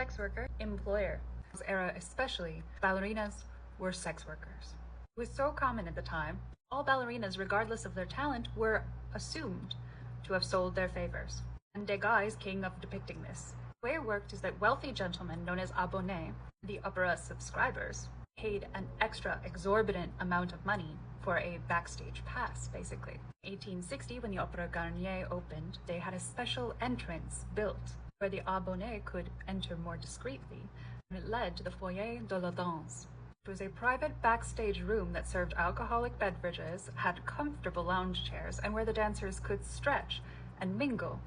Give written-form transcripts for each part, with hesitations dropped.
Sex worker, employer. In this era especially, ballerinas were sex workers. It was so common at the time, all ballerinas, regardless of their talent, were assumed to have sold their favors. And Degas is king of depicting this. The way it worked is that wealthy gentlemen known as abonnés, the opera subscribers, paid an extra exorbitant amount of money for a backstage pass, basically. In 1860, when the Opera Garnier opened, they had a special entrance built where the abonnés could enter more discreetly, and it led to the foyer de la danse. It was a private backstage room that served alcoholic beverages, had comfortable lounge chairs, and where the dancers could stretch and mingle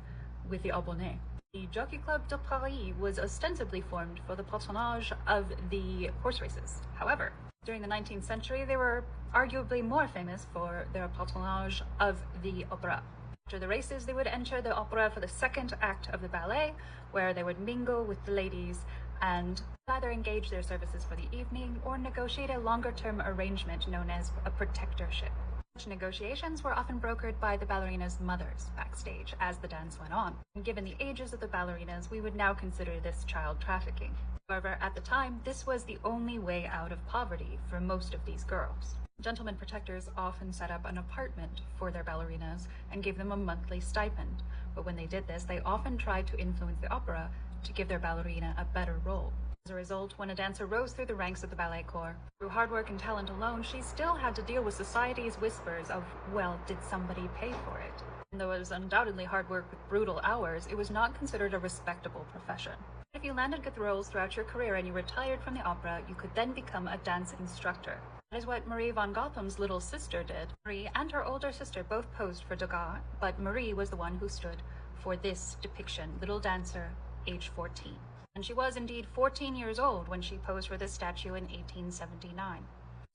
with the abonnés. The Jockey Club de Paris was ostensibly formed for the patronage of the horse races. However, during the 19th century, they were arguably more famous for their patronage of the opera. After the races, they would enter the opera for the second act of the ballet, where they would mingle with the ladies and either engage their services for the evening or negotiate a longer-term arrangement known as a protectorship. Such negotiations were often brokered by the ballerinas' mothers backstage as the dance went on. And given the ages of the ballerinas, we would now consider this child trafficking. However, at the time, this was the only way out of poverty for most of these girls. Gentlemen protectors often set up an apartment for their ballerinas and gave them a monthly stipend. But when they did this, they often tried to influence the opera to give their ballerina a better role. As a result, when a dancer rose through the ranks of the ballet corps, through hard work and talent alone, she still had to deal with society's whispers of, well, did somebody pay for it? And though it was undoubtedly hard work with brutal hours, it was not considered a respectable profession. If you landed good roles throughout your career and you retired from the opera, you could then become a dance instructor. That is what Marie von Gotham's little sister did. Marie and her older sister both posed for Degas, but Marie was the one who stood for this depiction, little dancer, age 14. And she was indeed 14 years old when she posed for this statue in 1879.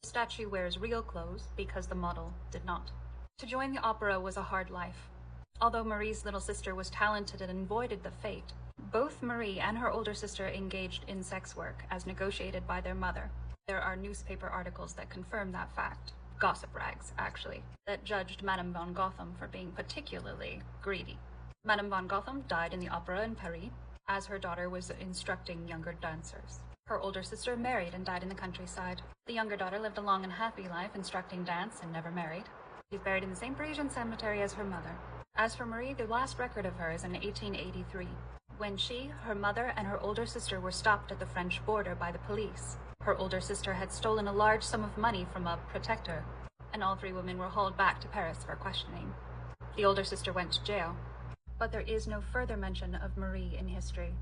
The statue wears real clothes because the model did not. To join the opera was a hard life. Although Marie's little sister was talented and avoided the fate, both Marie and her older sister engaged in sex work as negotiated by their mother. There are newspaper articles that confirm that fact, gossip rags actually, that judged Madame von Gotham for being particularly greedy. Madame von Gotham died in the opera in Paris, as her daughter was instructing younger dancers. Her older sister married and died in the countryside. The younger daughter lived a long and happy life instructing dance and never married. She's buried in the same Parisian cemetery as her mother. As for Marie, the last record of her is in 1883, when she, her mother, and her older sister were stopped at the French border by the police. Her older sister had stolen a large sum of money from a protector, and all three women were hauled back to Paris for questioning. The older sister went to jail. But there is no further mention of Marie in history.